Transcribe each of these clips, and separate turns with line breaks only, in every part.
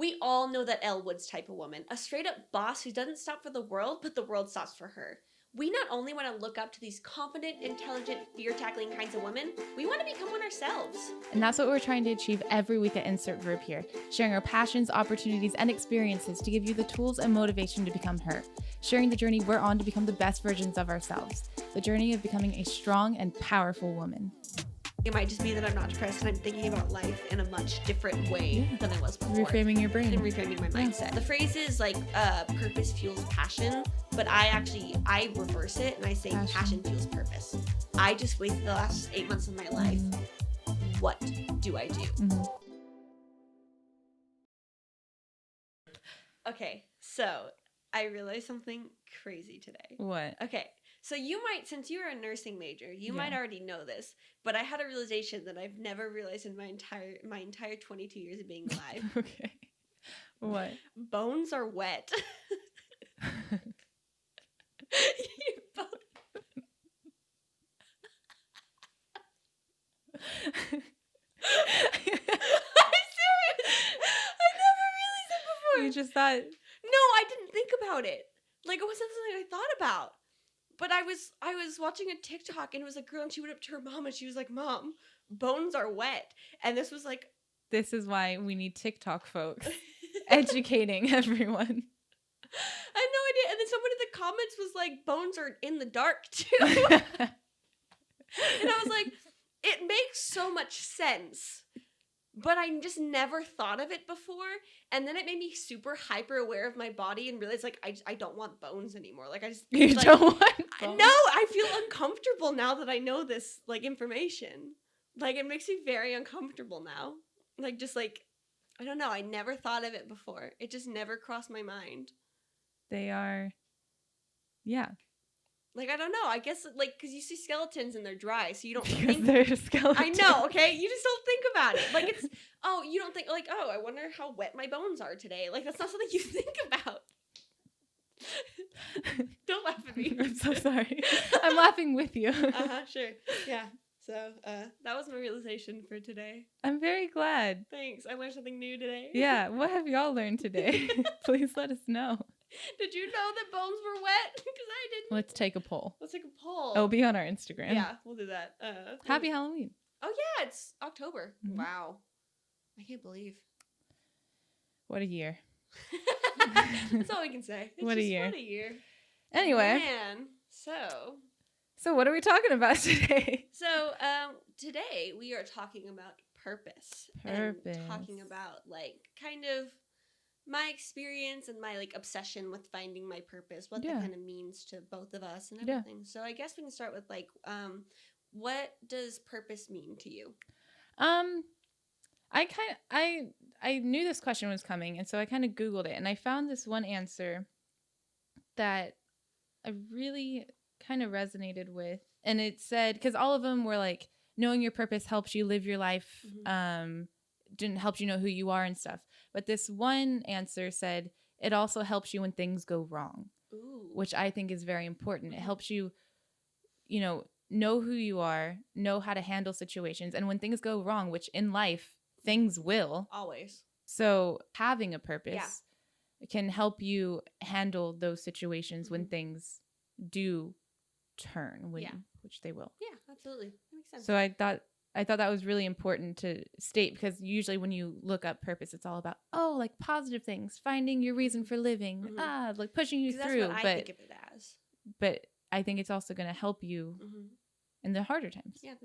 We all know that Elle Woods type of woman, a straight up boss who doesn't stop for the world, but the world stops for her. We not only want to look up to these confident, intelligent, fear-tackling kinds of women, we want to become one ourselves.
And that's what we're trying to achieve every week at Insert Verb here, sharing our passions, opportunities, and experiences to give you the tools and motivation to become her, sharing the journey we're on to become the best versions of ourselves, the journey of becoming a strong and powerful woman.
It might just be that I'm not depressed and I'm thinking about life in a much different way than I was before.
Reframing your brain.
And reframing my mindset. The phrase is like, purpose fuels passion, but I reverse it and I say passion fuels purpose. I just wasted the last 8 months of my life. What do I do? Okay, so I realized something crazy today.
What?
Okay, so you might, since you're a nursing major, you might already know this, but I had a realization that I've never realized in my entire 22 years of being alive.
Okay. What?
Bones are wet. Your bones. I'm serious. I never realized it before.
You just thought.
No, I didn't think about it. Like, it wasn't something I thought about. But I was watching a TikTok and it was a girl and she went up to her mom and she was like, "Mom, bones are wet." And this was like,
this is why we need TikTok folks educating everyone.
I had no idea. And then someone in the comments was like, "Bones are in the dark too." And I was like, it makes so much sense. But I just never thought of it before. And then it made me super hyper aware of my body and realized, like, I don't want bones anymore. Like, I just...
You
like,
don't want bones?
No, I feel uncomfortable now that I know this, like, information. Like, it makes me very uncomfortable now. Like, just, like, I don't know. I never thought of it before. It just never crossed my mind.
They are... Yeah.
Like, I don't know. I guess, like, because you see skeletons and they're dry, so you don't
Because
think...
they're skeletons.
I know, okay? You just don't think about it. Like, it's... Oh, you don't think, like, oh, I wonder how wet my bones are today. Like, that's not something you think about. Don't laugh at me.
I'm so sorry. I'm laughing with you.
Sure. Yeah. So, that was my realization for today.
I'm very glad.
Thanks. I learned something new today.
Yeah. What have y'all learned today? Please let us know.
Did you know that bones were wet? Because I didn't.
Let's take a poll.
Let's take a poll.
It'll be on our Instagram.
Yeah, we'll do that.
Happy Halloween.
Oh, yeah. It's October.
Mm-hmm.
Wow. I can't believe.
What a year.
That's all we can say. It's
what a
just
year.
What a year.
Anyway.
Man. So
what are we talking about today?
So, today we are talking about purpose.
Purpose.
And talking about, like, kind of my experience and my, like, obsession with finding my purpose, what that kind of means to both of us and everything. Yeah. So I guess we can start with, like, what does purpose mean to you?
I knew this question was coming, and so I kind of Googled it, and I found this one answer that I really kind of resonated with. And it said, because all of them were like, knowing your purpose helps you live your life, didn't help you know who you are and stuff. But this one answer said, it also helps you when things go wrong. Ooh. Which I think is very important. It helps you, know who you are, know how to handle situations. And when things go wrong, which in life, things will.
Always.
So having a purpose can help you handle those situations when things do turn, which they will.
Yeah, absolutely. That makes sense.
So I thought that was really important to state, because usually when you look up purpose, it's all about, like positive things, finding your reason for living, like pushing you through.
That's what I think of it as.
But I think it's also going to help you in the harder times.
Yeah, that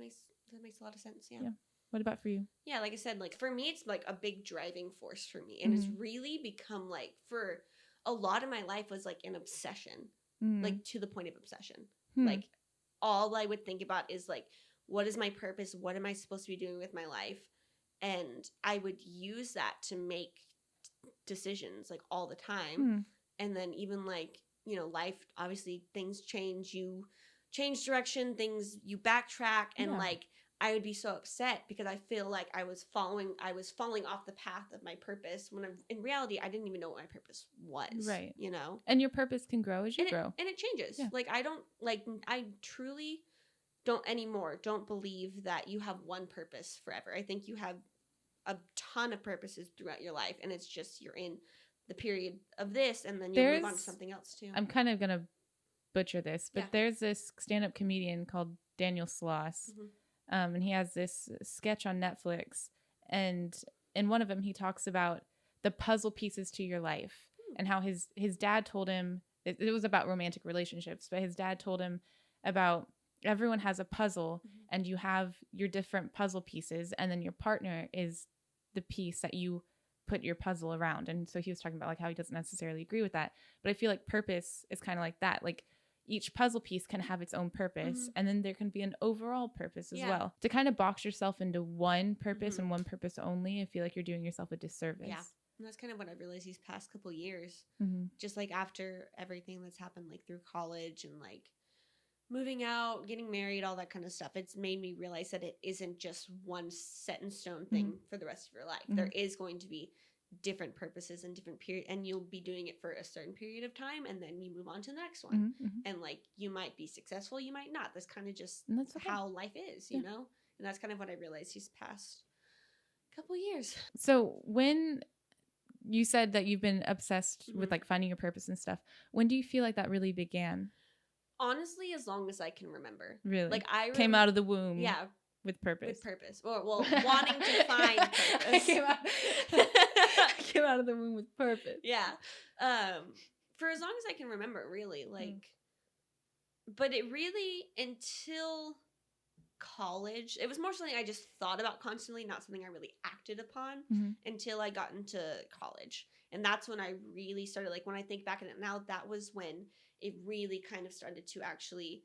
makes a lot of sense. Yeah.
What about for you? Yeah,
like I said, like for me, it's like a big driving force for me, and it's really become like, for a lot of my life was like an obsession, like to the point of obsession. Like all I would think about is like, what is my purpose? What am I supposed to be doing with my life? And I would use that to make decisions like all the time. And then even like, life, obviously things change, you change direction, you backtrack. And like, I would be so upset because I feel like I was falling off the path of my purpose, when in reality, I didn't even know what my purpose was. Right.
And your purpose can grow as you grow.
And it changes. Yeah. Like, I truly don't believe that you have one purpose forever. I think you have a ton of purposes throughout your life, and it's just you're in the period of this, and then you move on to something else too.
I'm kind of gonna butcher this, but
Yeah.
there's this stand-up comedian called Daniel Sloss, and he has this sketch on Netflix, and in one of them he talks about the puzzle pieces to your life and how his dad told him it was about romantic relationships, but his dad told him about everyone has a puzzle and you have your different puzzle pieces, and then your partner is the piece that you put your puzzle around. And so he was talking about like how he doesn't necessarily agree with that, but I feel like purpose is kind of like that. Like each puzzle piece can have its own purpose, and then there can be an overall purpose as well. To kind of box yourself into one purpose and one purpose only, I feel like you're doing yourself a disservice.
Yeah. And that's kind of what I've realized these past couple years, just like after everything that's happened, like through college and like moving out, getting married, all that kind of stuff. It's made me realize that it isn't just one set in stone thing for the rest of your life. There is going to be different purposes and different period, and you'll be doing it for a certain period of time, and then you move on to the next one. And like you might be successful, you might not. That's kind of just how life is, you know? And that's kind of what I realized these past couple years.
So when you said that you've been obsessed with like finding your purpose and stuff, when do you feel like that really began?
Honestly, as long as I can remember.
Really?
Like I
came out of the womb.
Yeah.
With purpose.
With purpose. Or well, wanting to find purpose.
I came out of the womb with purpose.
Yeah. For as long as I can remember, really. Like but it really until college, it was more something I just thought about constantly, not something I really acted upon until I got into college. And that's when I really started, like when I think back on it now, that was when it really kind of started to actually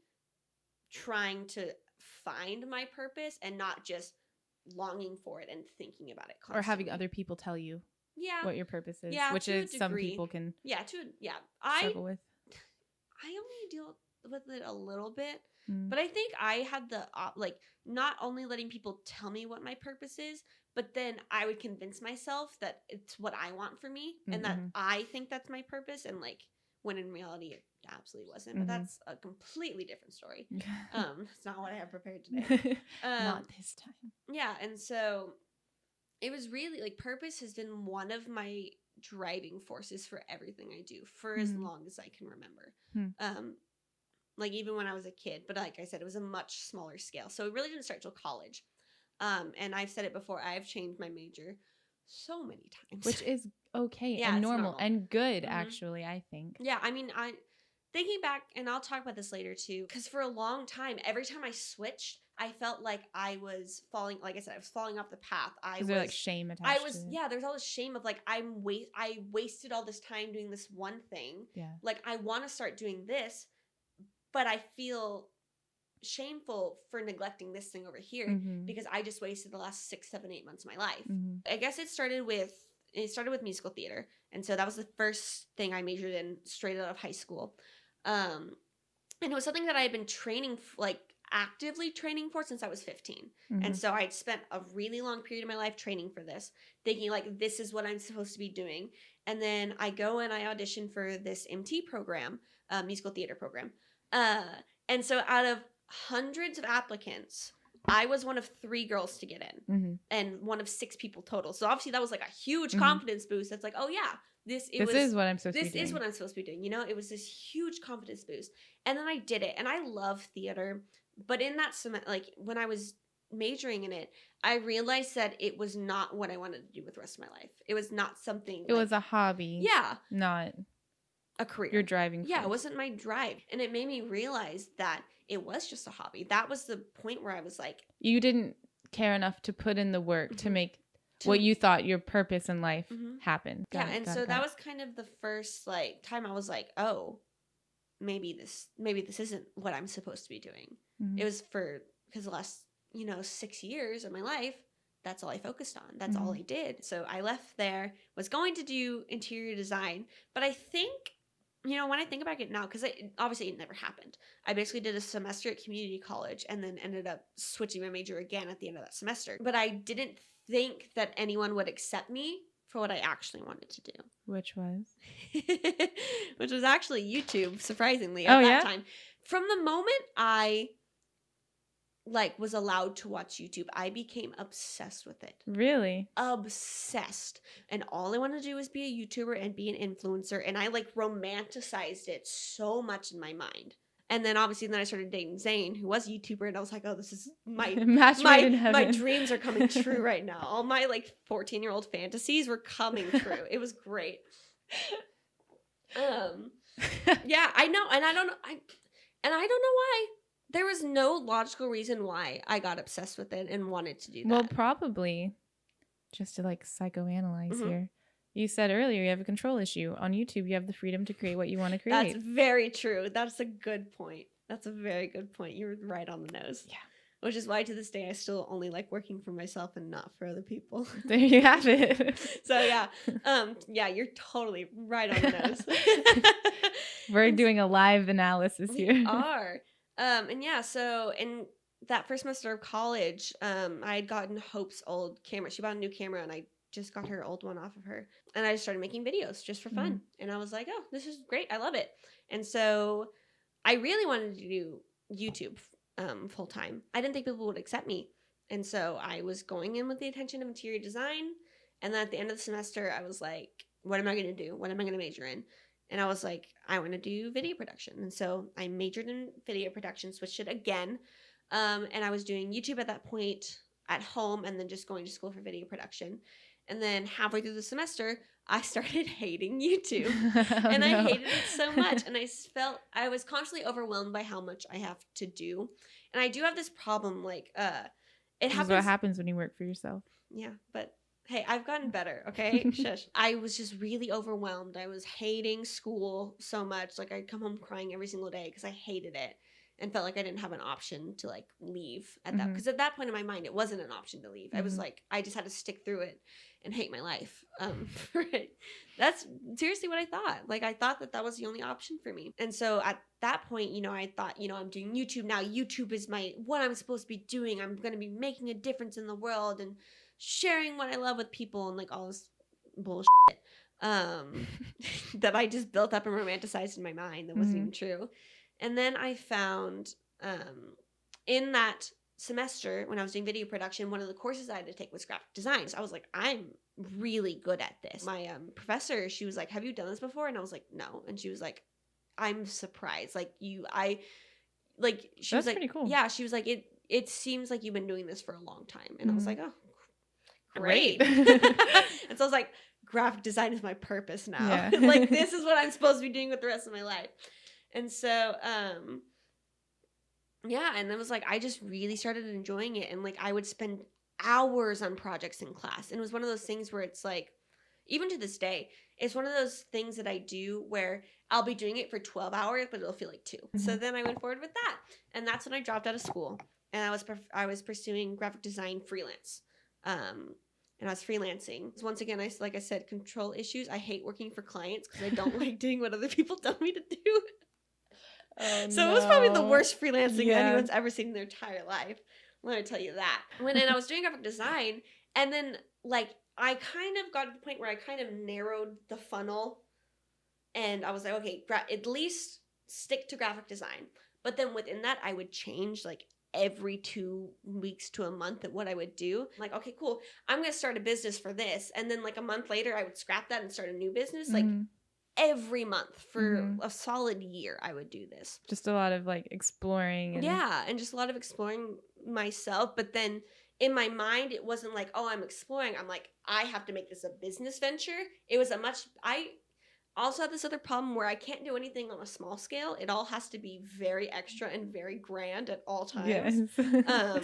trying to find my purpose and not just longing for it and thinking about it constantly.
Or having other people tell you what your purpose is, which is some people can struggle with.
I only deal with it a little bit, but I think I had the like not only letting people tell me what my purpose is, but then I would convince myself that it's what I want for me and that I think that's my purpose, and like when in reality it absolutely wasn't. But that's a completely different story. It's not what I have prepared today.
Not this time.
Yeah, and so it was really like purpose has been one of my driving forces for everything I do for as long as I can remember. Like even when I was a kid, but like I said, it was a much smaller scale. So it really didn't start till college. And I've said it before, I've changed my major so many times.
Which is okay and normal and good, actually, I think.
Yeah, I mean, thinking back, and I'll talk about this later too, because for a long time, every time I switched, I felt like I was falling, like I said, I was falling off the path.
Is there like shame attached to it?
Yeah, there's all this shame of like, I wasted all this time doing this one thing.
Yeah.
Like, I want to start doing this, but I feel shameful for neglecting this thing over here because I just wasted the last 6, 7, 8 months of my life. I guess it started with musical theater. And so that was the first thing I majored in straight out of high school. And it was something that I had been actively training for since I was 15. And so I'd spent a really long period of my life training for this, thinking like, this is what I'm supposed to be doing. And then I go and I audition for this MT program, musical theater program. And so out of hundreds of applicants, I was one of 3 girls to get in and one of 6 people total. So obviously that was like a huge confidence boost. That's like, oh yeah, this is what I'm supposed to be doing. You know, it was this huge confidence boost. And then I did it, and I love theater. But in that like when I was majoring in it, I realized that it was not what I wanted to do with the rest of my life. It was not something.
It was a hobby.
Yeah.
Not
a career.
Your driving force.
Yeah, it wasn't my drive. And it made me realize that it was just a hobby. That was the point where I was like,
you didn't care enough to put in the work to make what you thought your purpose in life happen.
So that was kind of the first like time I was like, oh, maybe this isn't what I'm supposed to be doing. It was because the last 6 years of my life, that's all I focused on. That's all I did. So I left there, was going to do interior design, but I think, when I think about it now, because obviously it never happened. I basically did a semester at community college and then ended up switching my major again at the end of that semester. But I didn't think that anyone would accept me for what I actually wanted to do.
Which was?
Which was actually YouTube, surprisingly, at that time. From the moment I like was allowed to watch YouTube, I became obsessed with it.
Really?
Obsessed. And all I wanted to do was be a YouTuber and be an influencer. And I like romanticized it so much in my mind. And then obviously then I started dating Zane, who was a YouTuber, and I was like, oh, this is my dreams are coming true right now. All my like 14-year-old fantasies were coming true. It was great. Yeah, I know, and I don't know why. There was no logical reason why I got obsessed with it and wanted to do that.
Well, probably just to like psychoanalyze here. You said earlier you have a control issue. On YouTube, you have the freedom to create what you want to create.
That's very true. That's a good point. That's a very good point. You're right on the nose.
Yeah.
Which is why to this day I still only like working for myself and not for other people.
There you have it.
So yeah, you're totally right on the nose.
We're doing a live analysis here.
We are. And yeah, so in that first semester of college, I had gotten Hope's old camera. She bought a new camera and I just got her old one off of her. And I just started making videos just for fun. And I was like, oh, this is great. I love it. And so I really wanted to do YouTube full time. I didn't think people would accept me. And so I was going in with the intention of interior design. And then at the end of the semester, I was like, what am I going to do? What am I going to major in? And I was like, I want to do video production. And so I majored in video production, switched it again. And I was doing YouTube at that point at home and then just going to school for video production. And then halfway through the semester, I started hating YouTube. And I hated it so much. And I was constantly overwhelmed by how much I have to do. And I do have this problem, like, it happens.
This is what happens when you work for yourself.
Yeah, but hey, I've gotten better, okay? Shush. I was just really overwhelmed. I was hating school so much. Like, I'd come home crying every single day because I hated it and felt like I didn't have an option to, like, leave at that. Because at that point in my mind, it wasn't an option to leave. I was like, I just had to stick through it and hate my life for it. That's seriously what I thought. Like, I thought that was the only option for me. And so at that point, I thought, I'm doing YouTube now. YouTube is what I'm supposed to be doing. I'm going to be making a difference in the world and sharing what I love with people and like all this bullshit that I just built up and romanticized in my mind that wasn't even true. And then I found in that semester when I was doing video production, one of the courses I had to take was graphic design. So I was like, I'm really good at this. My professor, she was like, have you done this before? And I was like, no. And she was like, I'm surprised. Like she
That's
was like,
pretty cool.
Yeah, she was like, it seems like you've been doing this for a long time. And I was like, oh, great.
Great.
And so I was like, graphic design is my purpose now.
Yeah.
Like, this is what I'm supposed to be doing with the rest of my life. And so, yeah, and it was like, I just really started enjoying it. And like, I would spend hours on projects in class. And it was one of those things where it's like, even to this day, it's one of those things that I do where I'll be doing it for 12 hours, but it'll feel like 2. So then I went forward with that. And that's when I dropped out of school. And I was pursuing graphic design freelance. And I was freelancing. Once again, like I said, control issues. I hate working for clients because I don't like doing what other people tell me to do. So it was probably the worst freelancing anyone's ever seen in their entire life. Let me tell you that. Then I was doing graphic design, and then like I kind of got to the point where I kind of narrowed the funnel, and I was like, okay, at least stick to graphic design. But then within that, I would change like every 2 weeks to a month at what I would do. Like, okay, cool. I'm going to start a business for this. And then like a month later, I would scrap that and start a new business. Like every month for a solid year, I would do this.
Just a lot of like exploring.
And just a lot of exploring myself. But then in my mind, it wasn't like, oh, I'm exploring. I'm like, I have to make this a business venture. It was I also had this other problem where I can't do anything on a small scale. It all has to be very extra and very grand at all times.
Yes.
Yeah,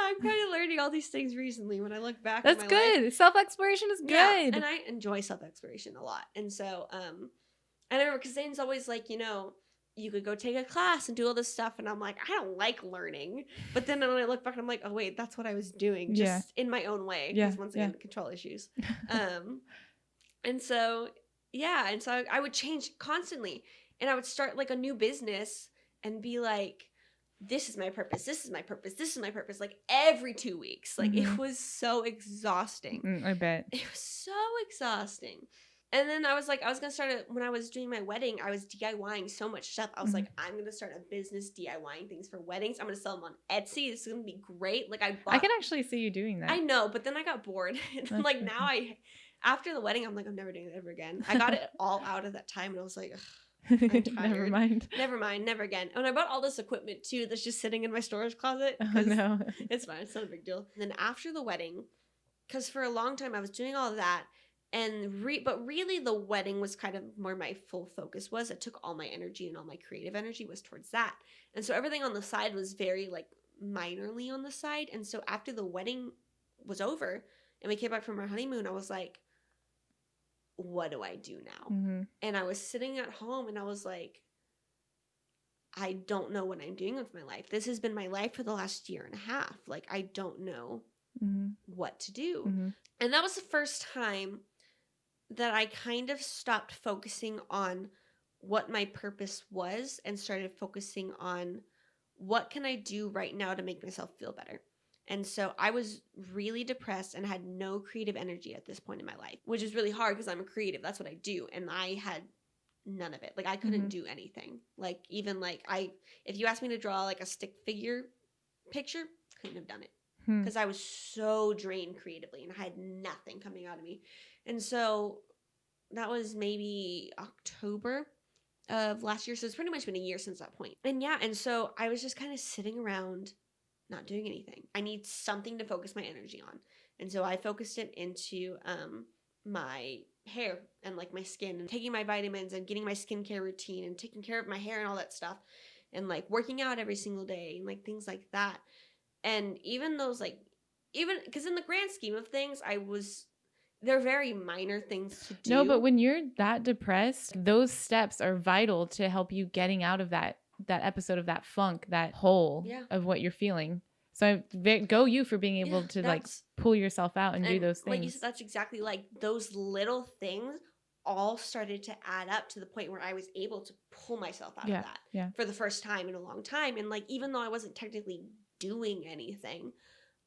I'm kind of learning all these things recently when I look back.
That's good. Self-exploration is good.
Yeah, and I enjoy self-exploration a lot. And so I remember because Zane's always like, you could go take a class and do all this stuff. And I'm like, I don't like learning. But then when I look back, I'm like, oh, wait, that's what I was doing just in my own way. Because once again, control issues. And so, I would change constantly. And I would start like a new business and be like, this is my purpose. This is my purpose. This is my purpose. Like every 2 weeks. Like it was so exhausting.
I bet.
It was so exhausting. And then I was like, I was going to start when I was doing my wedding, I was DIYing so much stuff. I was like, I'm going to start a business DIYing things for weddings. I'm going to sell them on Etsy. This is going to be great. Like
I can actually see you doing that.
I know, but then I got bored. And like now after the wedding, I'm like, I'm never doing it ever again. I got it all out at that time and I was like, ugh, I'm tired. Never mind. Never again. And I bought all this equipment too that's just sitting in my storage closet.
Oh, no.
It's fine. It's not a big deal. And then after the wedding, because for a long time I was doing all of that. And but really the wedding was kind of where my full focus was. It took all my energy and all my creative energy was towards that. And so everything on the side was very like minorly on the side. And so after the wedding was over and we came back from our honeymoon, I was like, what do I do now? Mm-hmm. And I was sitting at home and I was like, I don't know what I'm doing with my life. This has been my life for the last year and a half. Like, I don't know what to do. Mm-hmm. And that was the first time that I kind of stopped focusing on what my purpose was and started focusing on what can I do right now to make myself feel better. And so I was really depressed and had no creative energy at this point in my life, which is really hard because I'm a creative. That's what I do. And I had none of it. Like I couldn't do anything. Like even like if you asked me to draw like a stick figure picture, couldn't have done it because I was so drained creatively and I had nothing coming out of me. And so that was maybe October of last year. So it's pretty much been a year since that point. And yeah, and so I was just kind of sitting around not doing anything. I need something to focus my energy on. And so I focused it into my hair and like my skin and taking my vitamins and getting my skincare routine and taking care of my hair and all that stuff and like working out every single day and like things like that. And even those like, even because in the grand scheme of things, they're very minor things to do.
No, but when you're that depressed, those steps are vital to help you getting out of that episode of that funk, that hole of what you're feeling. So go you for being able to like pull yourself out and do those things.
Like you said, that's exactly like those little things all started to add up to the point where I was able to pull myself out of that for the first time in a long time. And like, even though I wasn't technically doing anything,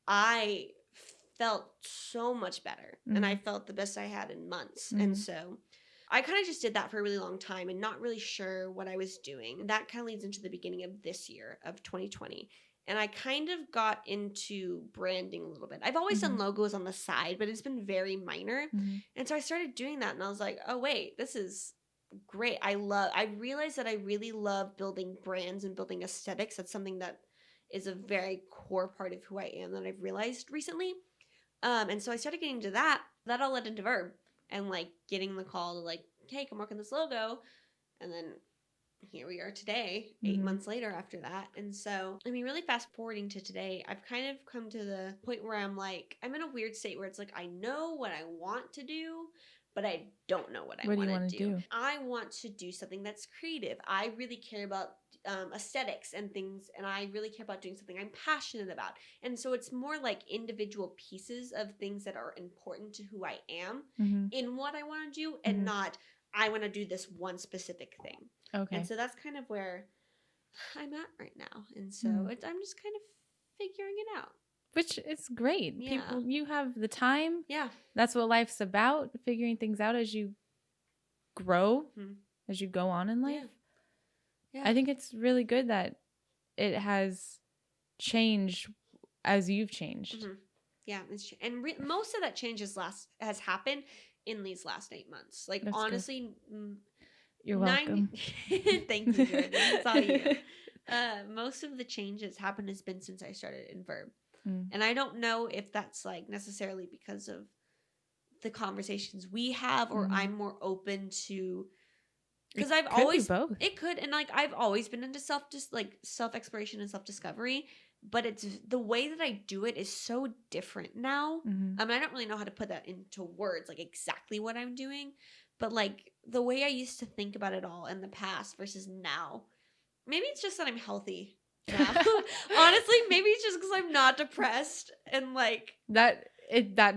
I felt so much better and I felt the best I had in months. And so I kind of just did that for a really long time and not really sure what I was doing. And that kind of leads into the beginning of this year of 2020. And I kind of got into branding a little bit. I've always done logos on the side, but it's been very minor. And so I started doing that and I was like, oh wait, this is great. I realized that I really love building brands and building aesthetics. That's something that is a very core part of who I am that I've realized recently. And so I started getting into that. That all led into Verb and like getting the call to like, hey, come work on this logo. And then here we are today, 8 months later after that. And so, I mean, really fast forwarding to today, I've kind of come to the point where I'm like, I'm in a weird state where it's like, I know what I want to do, but I don't know what I want to do. I want to do something that's creative. I really care about aesthetics and things, and I really care about doing something I'm passionate about. And so it's more like individual pieces of things that are important to who I am in what I want to do, and not I want to do this one specific thing. Okay. And so that's kind of where I'm at right now. And so I'm just kind of figuring it out.
Which is great.
Yeah.
People, you have the time.
Yeah.
That's what life's about, figuring things out as you grow, as you go on in life. Yeah. I think it's really good that it has changed as you've changed.
Yeah. And most of that change has happened in these last 8 months. Like, that's honestly...
You're welcome.
Thank you, Jordan. That's all you. Most of the changes happened has been since I started in Verb. And I don't know if that's like necessarily because of the conversations we have or I'm more open to, because I've always
be both.
It could, and like I've always been into self-exploration and self-discovery, but it's the way that I do it is so different now. I mean, I don't really know how to put that into words, like exactly what I'm doing, but like the way I used to think about it all in the past versus now. Maybe it's just that I'm healthy now. Honestly, maybe it's just because I'm not depressed and like
that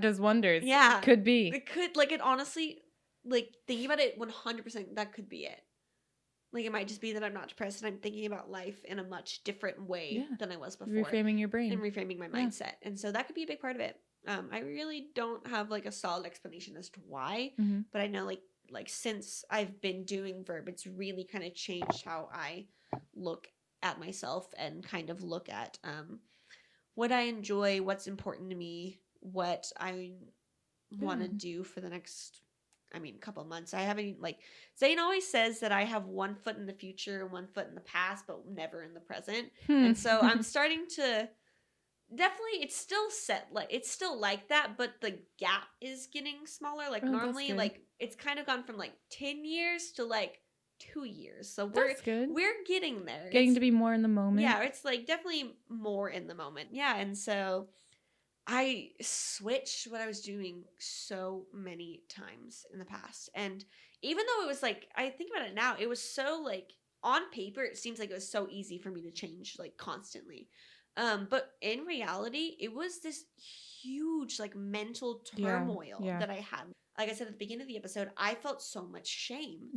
does wonders.
Yeah,
could be.
It could, like, it honestly, like, thinking about it 100%, that could be it. Like, it might just be that I'm not depressed and I'm thinking about life in a much different way than I was before.
Reframing your brain
and reframing my mindset, and so that could be a big part of it. I really don't have like a solid explanation as to why, but I know like like since I've been doing Verb, it's really kind of changed how I look at myself and kind of look at what I enjoy, what's important to me, what I want to do for the next, couple of months. I haven't, like, Zane always says that I have one foot in the future and one foot in the past, but never in the present. And so I'm starting to, definitely, it's still set, like, it's still like that, but the gap is getting smaller. Like, normally, like, it's kind of gone from, like, 10 years to, like, 2 years. So we're getting there.
Getting to be more in the moment.
Yeah, it's, like, definitely more in the moment. Yeah, and so I switched what I was doing so many times in the past. And even though it was like, I think about it now, it was so like on paper, it seems like it was so easy for me to change like constantly. But in reality, it was this huge like mental turmoil that I had. Like I said at the beginning of the episode, I felt so much shame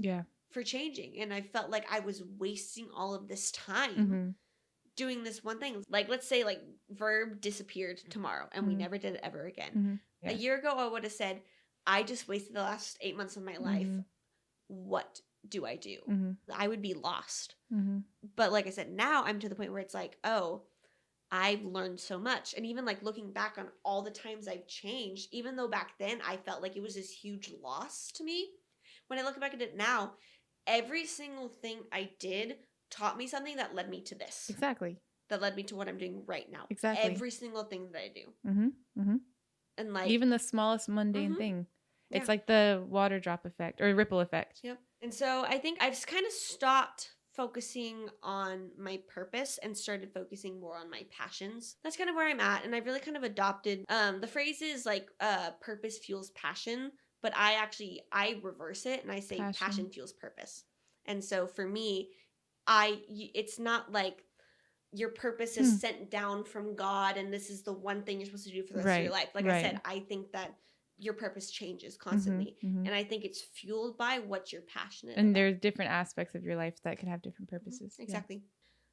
for changing. And I felt like I was wasting all of this time doing this one thing. Like, let's say like Verb disappeared tomorrow and we never did it ever again. A year ago, I would have said, I just wasted the last 8 months of my life. What do I do? I would be lost. But like I said, now I'm to the point where it's like, oh, I've learned so much. And even like looking back on all the times I've changed, even though back then I felt like it was this huge loss to me, when I look back at it now, every single thing I did taught me something that led me to this.
Exactly.
That led me to what I'm doing right now.
Exactly.
Every single thing that I do. And like
even the smallest mundane thing. It's like the water drop effect or ripple effect.
Yep. And so I think I've kind of stopped focusing on my purpose and started focusing more on my passions. That's kind of where I'm at. And I've really kind of adopted the phrase is like purpose fuels passion, but I reverse it and I say passion fuels purpose. And so for me, it's not like your purpose is sent down from God and this is the one thing you're supposed to do for the rest of your life. Like I said, I think that your purpose changes constantly. And I think it's fueled by what you're passionate about.
And there's different aspects of your life that could have different purposes.
Exactly.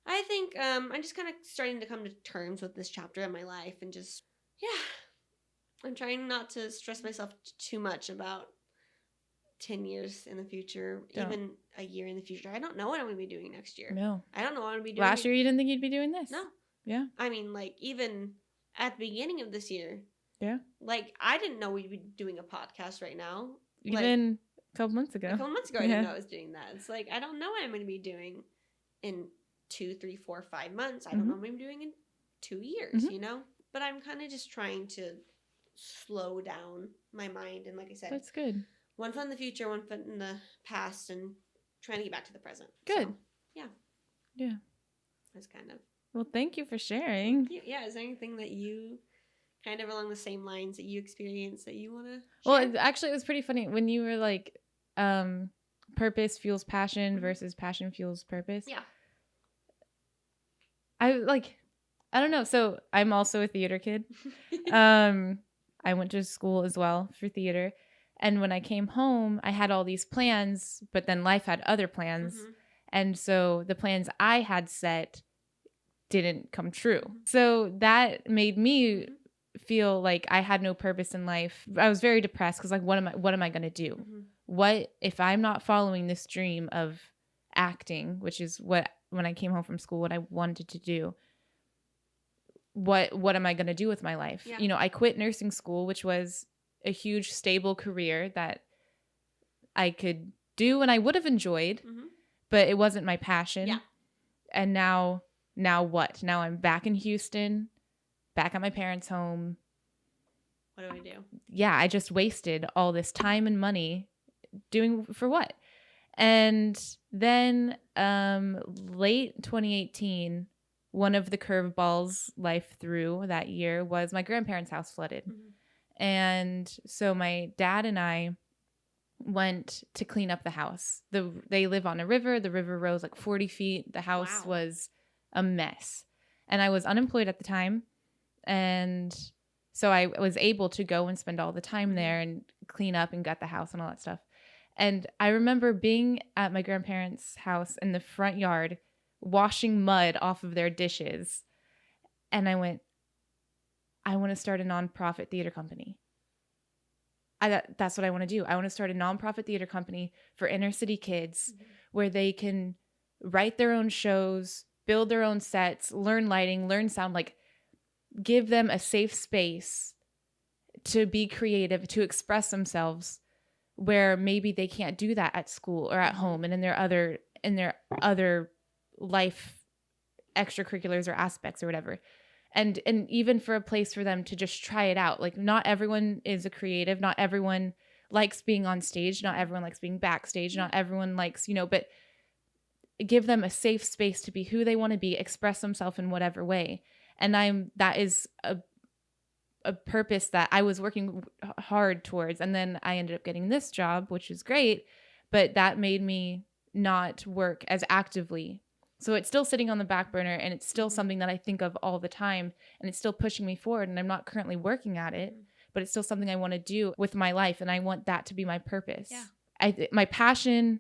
Yeah. I think I'm just kind of starting to come to terms with this chapter in my life and just, I'm trying not to stress myself too much about 10 years in the future, even a year in the future. I don't know what I'm going to be doing next year.
No.
I don't know what I'm going to be doing.
Last year you didn't think you'd be doing this?
No.
Yeah.
I mean, like, even at the beginning of this year.
Yeah.
Like, I didn't know we'd be doing a podcast right now.
Even like, a couple months ago.
I didn't know I was doing that. It's like, I don't know what I'm going to be doing in 2, 3, 4, 5 months. I don't know what I'm doing in 2 years, you know? But I'm kind of just trying to slow down my mind. And like I said,
that's good.
One foot in the future, one foot in the past, and trying to get back to the present.
Good.
So,
yeah.
That's kind of.
Well, thank you for sharing.
Yeah. Is there anything that you kind of along the same lines that you experienced that you want to share?
Well, actually, it was pretty funny when you were like, purpose fuels passion versus passion fuels purpose.
Yeah.
I don't know. So I'm also a theater kid. I went to school as well for theater. And when I came home, I had all these plans, but then life had other plans. And so the plans I had set didn't come true. So that made me feel like I had no purpose in life. I was very depressed because like, what am I going to do? What if I'm not following this dream of acting, which is what, when I came home from school, what I wanted to do? What am I going to do with my life?
Yeah.
You know, I quit nursing school, which was a huge stable career that I could do and I would have enjoyed, but it wasn't my passion.
Yeah.
And now what? Now I'm back in Houston, back at my parents' home.
What do I do?
Yeah, I just wasted all this time and money doing for what? And then late 2018, one of the curveballs life threw that year was my grandparents' house flooded. And so my dad and I went to clean up the house. They live on a river. The river rose like 40 feet. The house was a mess. And I was unemployed at the time. And so I was able to go and spend all the time there and clean up and gut the house and all that stuff. And I remember being at my grandparents' house in the front yard, washing mud off of their dishes. And I went, I want to start a nonprofit theater company. that's what I want to do. I want to start a nonprofit theater company for inner city kids where they can write their own shows, build their own sets, learn lighting, learn sound, like give them a safe space to be creative, to express themselves where maybe they can't do that at school or at home and in their other life extracurriculars or aspects or whatever. And even for a place for them to just try it out. Like not everyone is a creative. Not everyone likes being on stage. Not everyone likes being backstage. Not everyone likes, but give them a safe space to be who they want to be, express themselves in whatever way. And that is a purpose that I was working hard towards. And then I ended up getting this job, which is great, but that made me not work as actively. So it's still sitting on the back burner and it's still something that I think of all the time and it's still pushing me forward and I'm not currently working at it, but it's still something I want to do with my life and I want that to be my purpose. Yeah. My passion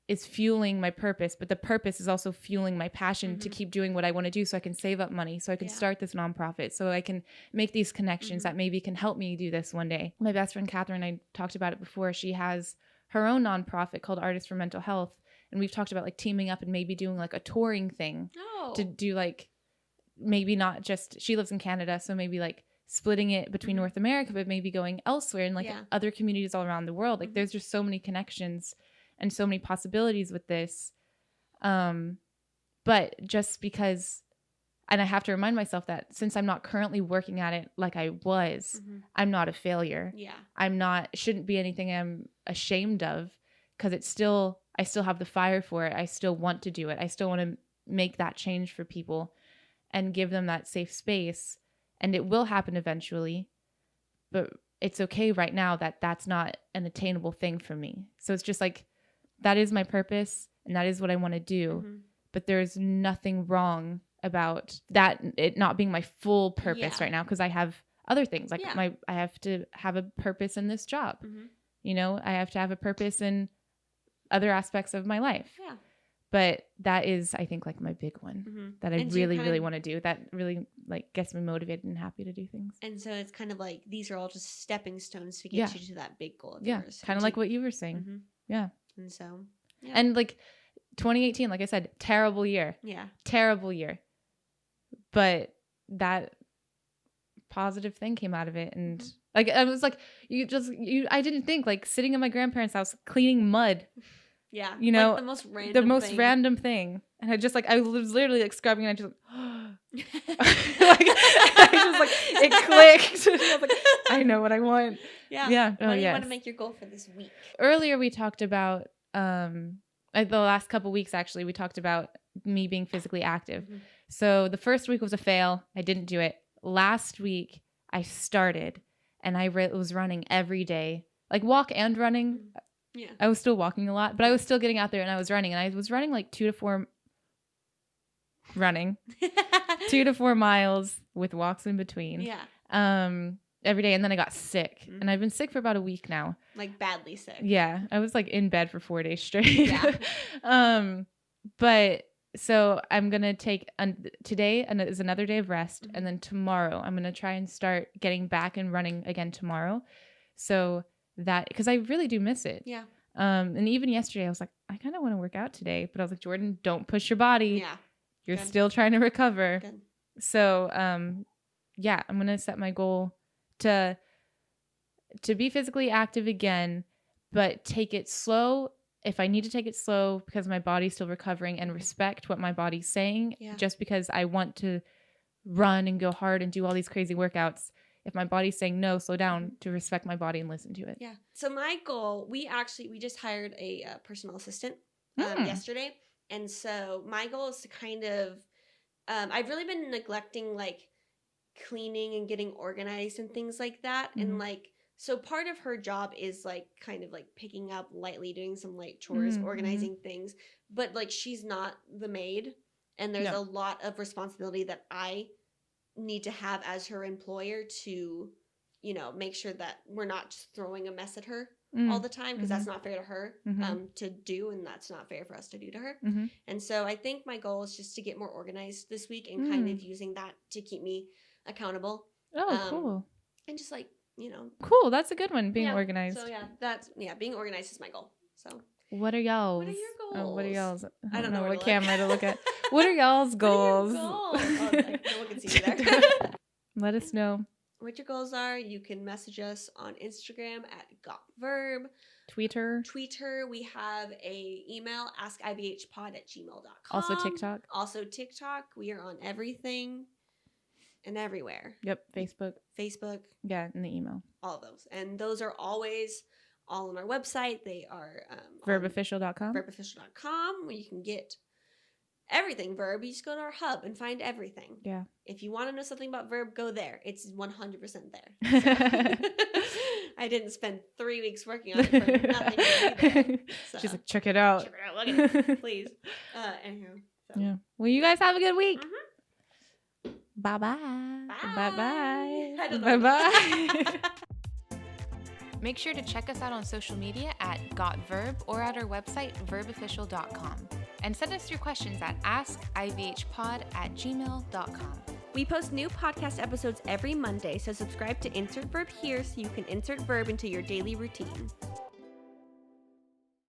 is fueling my purpose, but the purpose is also fueling my passion to keep doing what I want to do so I can save up money, so I can start this nonprofit, so I can make these connections that maybe can help me do this one day. My best friend Catherine, I talked about it before, she has her own nonprofit called Artists for Mental Health. And we've talked about like teaming up and maybe doing like a touring thing to do like, maybe not just, she lives in Canada. So maybe like splitting it between North America, but maybe going elsewhere and like other communities all around the world. Like there's just so many connections and so many possibilities with this. But just because, and I have to remind myself that since I'm not currently working at it like I was, I'm not a failure. Yeah. Shouldn't be anything I'm ashamed of because I still have the fire for it. I still want to do it. I still want to make that change for people and give them that safe space. And it will happen eventually, but it's okay right now that that's not an attainable thing for me. So it's just like, that is my purpose and that is what I want to do. But there's nothing wrong about that, it not being my full purpose right now. Cause I have other things like I have to have a purpose in this job. I have to have a purpose in other aspects of my life. Yeah. But that is, I think, like my big one that I really want to do. That really like gets me motivated and happy to do things.
And so it's kind of like these are all just stepping stones to get you to that big goal of yours.
Kind of like what you were saying. Yeah.
And so,
and like 2018, like I said, terrible year. Yeah. Terrible year. But that positive thing came out of it. And like, I was like, I didn't think like sitting in my grandparents' house, cleaning mud. Yeah. Like the most random thing. And I was literally like scrubbing and I just it clicked. I was like, I know what I want. Yeah. Yeah.
What do you want to make your goal for this week?
Earlier we talked about, the last couple weeks actually, we talked about me being physically active. So the first week was a fail. I didn't do it. Last week I started and I was running every day, like walk and running. Yeah. I was still walking a lot, but I was still getting out there and I was running. And I was running like 2 to 4 miles with walks in between. Yeah. Every day. And then I got sick. And I've been sick for about a week now.
Like badly sick.
Yeah. I was like in bed for 4 days straight. Yeah. But so I'm going to take today is another day of rest. And then tomorrow I'm going to try and start getting back and running again tomorrow. So that, because I really do miss it. Yeah. And even yesterday I was like, I kind of want to work out today, but I was like, Jordan, don't push your body. Yeah. You're still trying to recover. Good. So, I'm going to set my goal to be physically active again, but take it slow. If I need to take it slow because my body's still recovering, and respect what my body's saying, just because I want to run and go hard and do all these crazy workouts. If my body's saying no, slow down, to respect my body and listen to it. Yeah.
So my goal, we just hired a personal assistant yesterday. And so my goal is to kind of, I've really been neglecting like cleaning and getting organized and things like that. And like, so part of her job is like kind of like picking up lightly, doing some light chores, organizing things. But like, she's not the maid. And there's a lot of responsibility that I need to have as her employer to, make sure that we're not just throwing a mess at her all the time, because that's not fair to her to do, and that's not fair for us to do to her. And so I think my goal is just to get more organized this week and kind of using that to keep me accountable.
Oh, cool.
And just like
Cool. That's a good one. Being organized.
So being organized is my goal. So
what are y'all's?
What are your goals?
Oh, what are y'all's?
I don't know
what camera to look at. What are y'all's goals?
No one can see you there.
Let us know
what your goals are. You can message us on Instagram at GotVerb.
Twitter.
We have a email, askivhpod@gmail.com.
Also TikTok.
We are on everything and everywhere.
Yep. Facebook.
Yeah,
in the email.
All of those. And those are always all on our website. They are
verbofficial.com.
Verbofficial.com, where you can get everything Verb. You just go to our hub and find everything.
Yeah.
If you want to know something about Verb, go there. It's 100% there. So. I didn't spend 3 weeks working on it for nothing to be there. So.
She's like, check it out.
Look at it, please. Anyhow. So.
Yeah. Well, you guys have a good week.
Mm-hmm.
Bye-bye.
Bye-bye.
Bye-bye.
Make sure to check us out on social media at GotVerb or at our website, verbofficial.com. And send us your questions at askivhpod@gmail.com.
We post new podcast episodes every Monday, so subscribe to Insert Verb here so you can insert Verb into your daily routine.